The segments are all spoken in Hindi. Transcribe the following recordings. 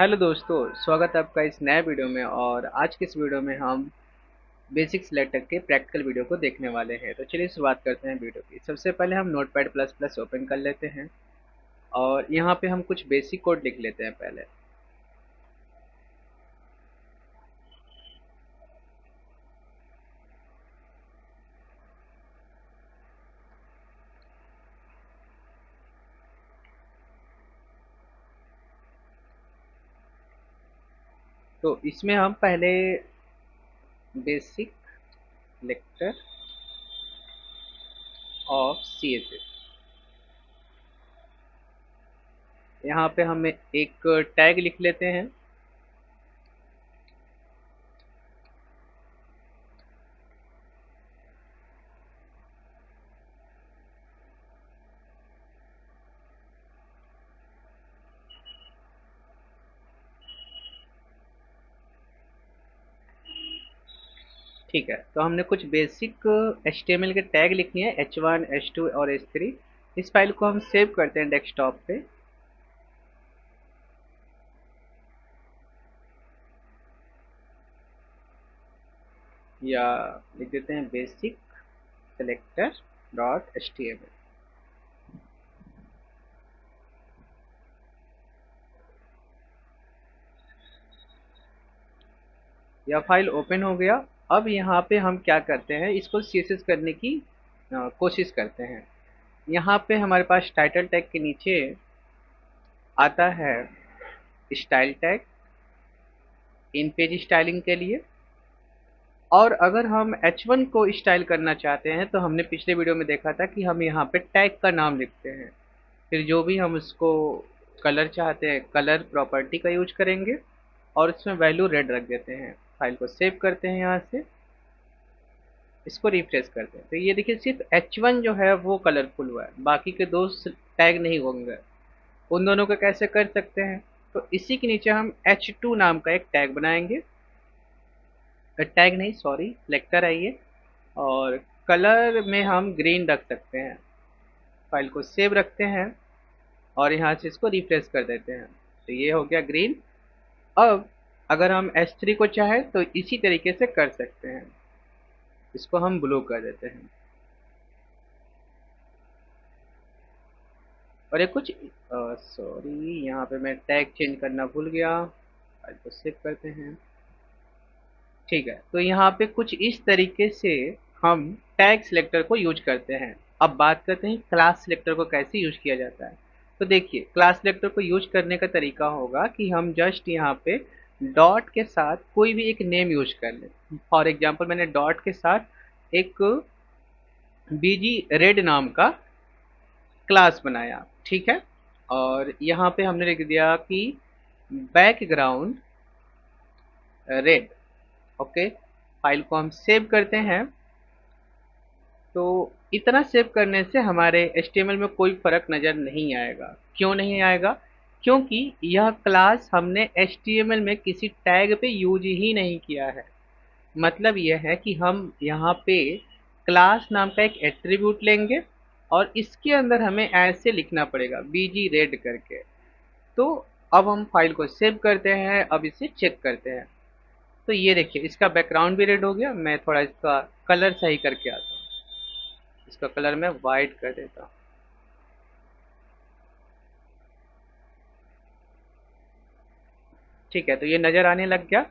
हेलो दोस्तों, स्वागत है आपका इस नए वीडियो में। और आज के इस वीडियो में हम बेसिक सिलेक्टर के प्रैक्टिकल वीडियो को देखने वाले हैं। तो चलिए शुरुआत करते हैं वीडियो की। सबसे पहले हम नोटपैड प्लस प्लस ओपन कर लेते हैं और यहाँ पे हम कुछ बेसिक कोड लिख लेते हैं पहले। तो इसमें हम पहले बेसिक सिलेक्टर ऑफ CSS, यहाँ पे हम एक टैग लिख लेते हैं। ठीक है, तो हमने कुछ बेसिक HTML के टैग लिखे हैं H1, H2 और H3। इस फाइल को हम सेव करते हैं डेस्कटॉप पे। या लिख देते हैं बेसिक सिलेक्टर डॉट HTML। यह फाइल ओपन हो गया। अब यहाँ पे हम क्या करते हैं, इसको CSS करने की कोशिश करते हैं। यहाँ पे हमारे पास टाइटल टैग के नीचे आता है style tag in page styling के लिए। और अगर हम H1 को स्टाइल करना चाहते हैं तो हमने पिछले वीडियो में देखा था कि हम यहाँ पे टैग का नाम लिखते हैं, फिर जो भी हम उसको कलर चाहते हैं कलर प्रॉपर्टी का यूज करेंगे और इसमें वैल्यू रेड रख देते हैं। फाइल को सेव करते हैं, यहाँ से इसको रिफ्रेश करते हैं तो ये देखिए सिर्फ H1 जो है वो कलरफुल हुआ है, बाकी के दो टैग नहीं होंगे। उन दोनों को कैसे कर सकते हैं, तो इसी के नीचे हम H2 नाम का एक टैग बनाएंगे। टैग नहीं, सॉरी, सिलेक्टर है ये। और कलर में हम ग्रीन रख सकते हैं। फाइल को सेव रखते हैं और यहाँ से इसको रिफ्रेश कर देते हैं तो ये हो गया ग्रीन। अब अगर हम H3 को चाहे तो इसी तरीके से कर सकते हैं, इसको हम ब्लू कर देते हैं। और ये कुछ सॉरी, यहाँ पे मैं टैग चेंज करना भूल गया। फाइल को सेव करते हैं। ठीक है, तो यहाँ पे कुछ इस तरीके से हम टैग सिलेक्टर को यूज करते हैं। अब बात करते हैं क्लास सिलेक्टर को कैसे यूज किया जाता है। तो देखिए, क्लास सिलेक्टर को यूज करने का तरीका होगा कि हम जस्ट यहाँ पे डॉट के साथ कोई भी एक नेम यूज कर लें। फॉर एग्जाम्पल मैंने डॉट के साथ एक बीजी रेड नाम का क्लास बनाया, ठीक है। और यहाँ पे हमने लिख दिया कि बैकग्राउंड रेड। ओके, फाइल को हम सेव करते हैं। तो इतना सेव करने से हमारे HTML में कोई फर्क नज़र नहीं आएगा। क्यों नहीं आएगा? क्योंकि यह क्लास हमने HTML में किसी टैग पे यूज ही नहीं किया है। मतलब यह है कि हम यहाँ पे क्लास नाम का एक एट्रीब्यूट लेंगे और इसके अंदर हमें ऐसे लिखना पड़ेगा बीजी रेड करके। तो अब हम फाइल को सेव करते हैं, अब इसे चेक करते हैं। तो ये देखिए, इसका बैकग्राउंड भी रेड हो गया। मैं थोड़ा इसका कलर सही करके आता हूँ, इसका कलर मैं वाइट कर देता हूँ। ठीक है, तो ये नज़र आने लग गया।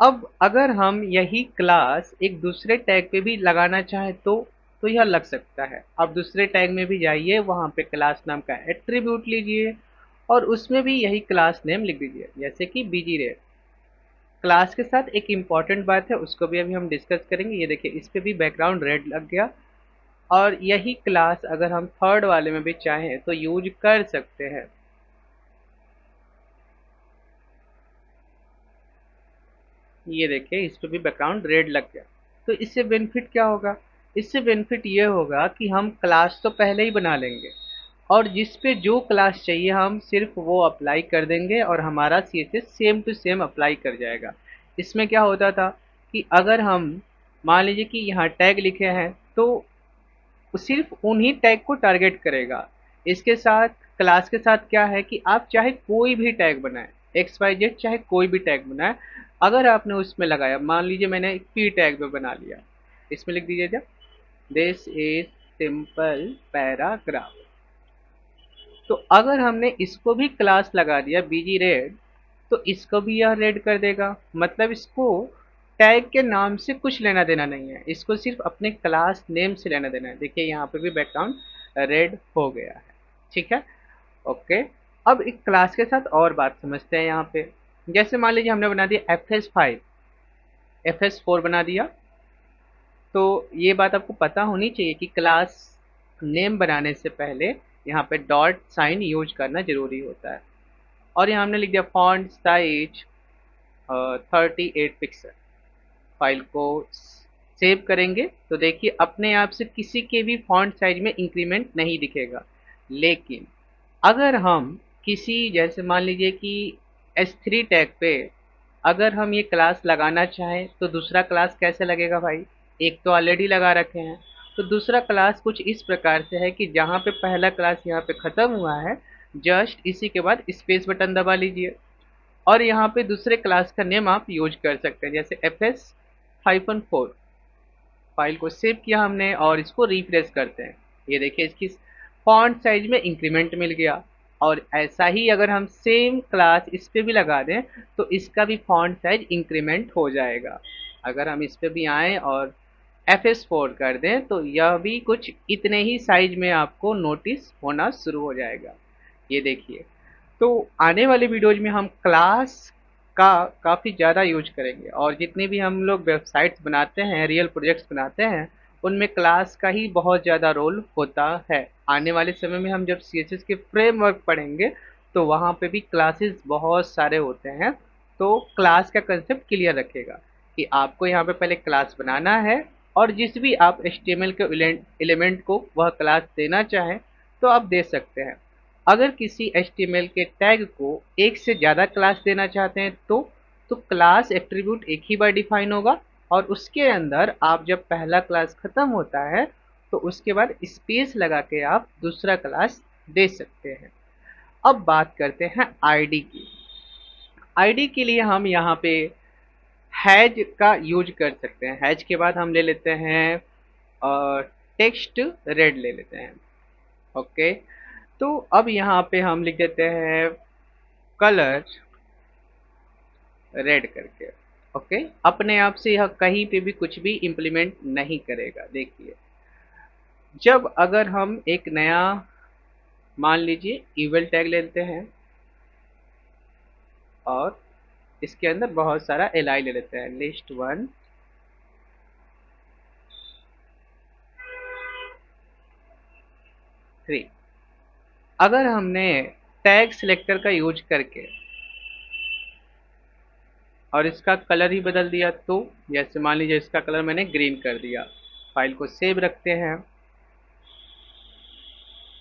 अब अगर हम यही क्लास एक दूसरे टैग पे भी लगाना चाहें तो यह लग सकता है। आप दूसरे टैग में भी जाइए, वहाँ पे क्लास नाम का एट्रीब्यूट लीजिए और उसमें भी यही क्लास नेम लिख दीजिए, जैसे कि बीजी रेड। क्लास के साथ एक इम्पॉर्टेंट बात है, उसको भी अभी हम डिस्कस करेंगे। ये देखिए, इस पे भी बैकग्राउंड रेड लग गया। और यही क्लास अगर हम थर्ड वाले में भी चाहें तो यूज कर सकते हैं। ये देखिए, इस पे भी बैकग्राउंड रेड लग गया। तो इससे बेनिफिट क्या होगा? इससे बेनिफिट ये होगा कि हम क्लास तो पहले ही बना लेंगे और जिस पे जो क्लास चाहिए हम सिर्फ वो अप्लाई कर देंगे और हमारा CSS same to same apply कर जाएगा। इसमें क्या होता था कि अगर हम मान लीजिए कि यहाँ टैग लिखे हैं तो वो सिर्फ उन्हीं टैग को टारगेट करेगा। इसके साथ क्लास के साथ क्या है कि आप चाहे कोई भी टैग बनाएं, XYZ चाहे कोई भी टैग बनाए, अगर आपने उसमें लगाया, मान लीजिए मैंने पी टैग में बना लिया, इसमें लिख दीजिए जब दिस इज सिंपल पैराग्राफ। तो अगर हमने इसको भी क्लास लगा दिया बीजी रेड, तो इसको भी यह रेड कर देगा। मतलब इसको टैग के नाम से कुछ लेना देना नहीं है, इसको सिर्फ अपने क्लास नेम से लेना देना है। देखिए यहाँ पे भी बैकग्राउंड रेड हो गया है। ठीक है, ओके। अब एक क्लास के साथ और बात समझते हैं यहाँ पे। जैसे मान लीजिए हमने बना दिया fs5, fs4 बना दिया, तो ये बात आपको पता होनी चाहिए कि क्लास नेम बनाने से पहले यहाँ पे डॉट साइन यूज करना जरूरी होता है। और यहाँ हमने लिख दिया फॉन्ट साइज 38 पिक्सल। फाइल को सेव करेंगे तो देखिए अपने आप से किसी के भी फॉन्ट साइज में इंक्रीमेंट नहीं दिखेगा। लेकिन अगर हम किसी, जैसे मान लीजिए कि S3 टैग पे अगर हम ये क्लास लगाना चाहें तो दूसरा क्लास कैसे लगेगा भाई? एक तो ऑलरेडी लगा रखे हैं, तो दूसरा क्लास कुछ इस प्रकार से है कि जहाँ पे पहला क्लास यहाँ पे ख़त्म हुआ है, जस्ट इसी के बाद स्पेस बटन दबा लीजिए और यहाँ पे दूसरे क्लास का नेम आप यूज कर सकते हैं, जैसे fs-4। फाइल को सेव किया हमने और इसको रिफ्रेश करते हैं, ये देखिए इसकी फॉन्ट साइज में इंक्रीमेंट मिल गया। और ऐसा ही अगर हम सेम क्लास इस पे भी लगा दें तो इसका भी फॉन्ट साइज इंक्रीमेंट हो जाएगा। अगर हम इस पे भी आएँ और fs4 कर दें तो यह भी कुछ इतने ही साइज में आपको नोटिस होना शुरू हो जाएगा। ये देखिए, तो आने वाले वीडियोज में हम क्लास का काफ़ी ज़्यादा यूज करेंगे और जितने भी हम लोग वेबसाइट्स बनाते हैं, रियल प्रोजेक्ट्स बनाते हैं, उनमें क्लास का ही बहुत ज़्यादा रोल होता है। आने वाले समय में हम जब CSS के फ्रेमवर्क पढ़ेंगे तो वहाँ पे भी क्लासेस बहुत सारे होते हैं। तो क्लास का कंसेप्ट क्लियर रखेगा कि आपको यहाँ पे पहले क्लास बनाना है और जिस भी आप HTML के एलिमेंट को वह क्लास देना चाहें तो आप दे सकते हैं। अगर किसी HTML के टैग को एक से ज़्यादा क्लास देना चाहते हैं तो क्लास एट्रीब्यूट एक ही बार डिफाइन होगा और उसके अंदर आप जब पहला क्लास ख़त्म होता है तो उसके बाद स्पेस लगा के आप दूसरा क्लास दे सकते हैं। अब बात करते हैं आईडी की। आईडी के लिए हम यहाँ पे हैज का यूज कर सकते हैं। हैज के बाद हम ले लेते हैं टेक्स्ट रेड ले लेते हैं। ओके, तो अब यहाँ पे हम लिख देते हैं कलर रेड करके। ओके, अपने आप से यह कहीं पे भी कुछ भी इम्प्लीमेंट नहीं करेगा। देखिए, जब अगर हम एक नया, मान लीजिए इवल टैग लेते हैं और इसके अंदर बहुत सारा li ले लेते हैं, लिस्ट 1 3। अगर हमने टैग सिलेक्टर का यूज करके और इसका कलर ही बदल दिया, तो जैसे मान लीजिए इसका कलर मैंने ग्रीन कर दिया, फाइल को सेव रखते हैं,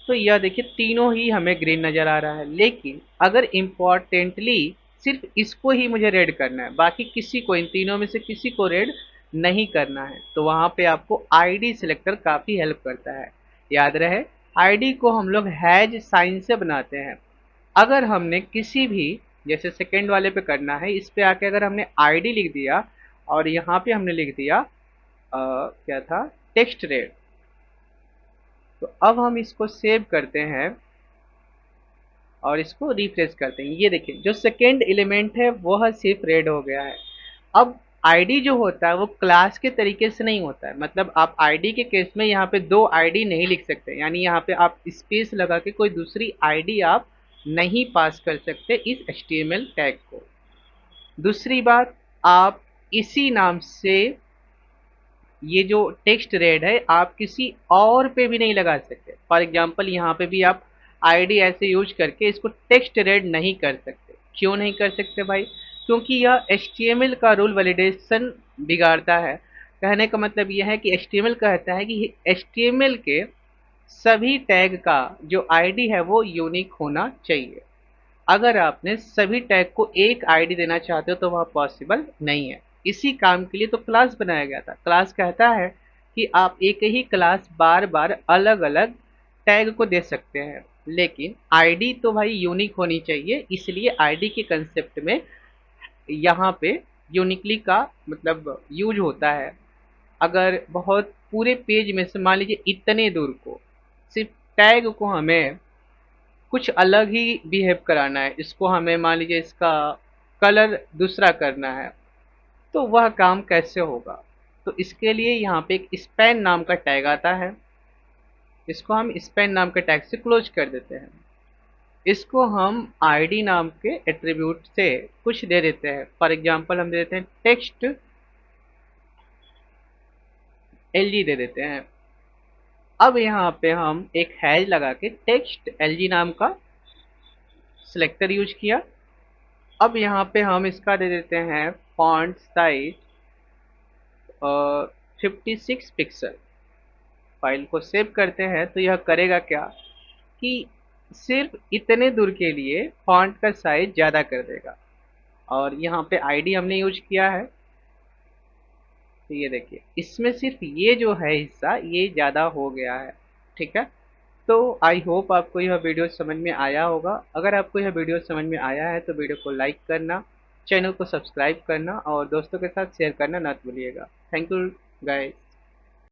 तो यह देखिए तीनों ही हमें ग्रीन नज़र आ रहा है। लेकिन अगर इम्पॉर्टेंटली सिर्फ इसको ही मुझे रेड करना है, बाकी किसी को, इन तीनों में से किसी को रेड नहीं करना है, तो वहाँ पे आपको आईडी सिलेक्टर काफ़ी हेल्प करता है। याद रहे, आईडी को हम लोग हैज साइन से बनाते हैं। अगर हमने किसी भी, जैसे सेकेंड वाले पे करना है, इस पे आके अगर हमने आईडी लिख दिया और यहाँ पे हमने लिख दिया क्या था, टेक्स्ट रेड, तो अब हम इसको सेव करते हैं और इसको रिफ्रेश करते हैं। ये देखिए जो सेकेंड एलिमेंट है वह सिर्फ रेड हो गया है। अब आईडी जो होता है वो क्लास के तरीके से नहीं होता है, मतलब आप आईडी के केस में यहाँ पे दो आईडी नहीं लिख सकते, यानी यहाँ पे आप स्पेस लगा के कोई दूसरी आईडी आप नहीं पास कर सकते इस HTML टैग को। दूसरी बात, आप इसी नाम से ये जो टेक्स्ट रेड है आप किसी और पे भी नहीं लगा सकते। फॉर एग्जांपल यहाँ पे भी आप आईडी ऐसे यूज करके इसको टेक्स्ट रेड नहीं कर सकते। क्यों नहीं कर सकते भाई? क्योंकि यह HTML का रूल वैलिडेशन बिगाड़ता है। कहने का मतलब यह है कि HTML कहता है कि HTML के सभी टैग का जो आईडी है वो यूनिक होना चाहिए। अगर आपने सभी टैग को एक आईडी देना चाहते हो तो वह पॉसिबल नहीं है। इसी काम के लिए तो क्लास बनाया गया था। क्लास कहता है कि आप एक ही क्लास बार बार अलग अलग टैग को दे सकते हैं। लेकिन आईडी तो भाई यूनिक होनी चाहिए, इसलिए आईडी के कंसेप्ट में यहाँ पे यूनिकली का मतलब यूज होता है। अगर बहुत पूरे पेज में से मान लीजिए इतने दूर को सिर्फ टैग को हमें कुछ अलग ही बिहेव कराना है, इसको हमें मान लीजिए इसका कलर दूसरा करना है, तो वह काम कैसे होगा? तो इसके लिए यहाँ पे एक स्पैन नाम का टैग आता है, इसको हम स्पैन नाम के टैग से क्लोज कर देते हैं। इसको हम आईडी नाम के एट्रीब्यूट से कुछ दे देते हैं। फॉर एग्जांपल हम दे देते हैं टेक्स्ट एलजी दे देते हैं। अब यहाँ पे हम एक हैश लगा के टेक्स्ट एलजी नाम का सिलेक्टर यूज किया। अब यहाँ पे हम इसका दे देते हैं फॉन्ट साइज 56 पिक्सल। फाइल को सेव करते हैं तो यह करेगा क्या कि सिर्फ इतने दूर के लिए फॉन्ट का साइज ज़्यादा कर देगा। और यहाँ पे आईडी हमने यूज किया है, तो ये देखिए इसमें सिर्फ ये जो है हिस्सा ये ज़्यादा हो गया है। ठीक है, तो आई होप आपको यह वीडियो समझ में आया होगा। अगर आपको यह वीडियो समझ में आया है तो वीडियो को लाइक करना, चैनल को सब्सक्राइब करना और दोस्तों के साथ शेयर करना ना भूलिएगा। Thank you guys.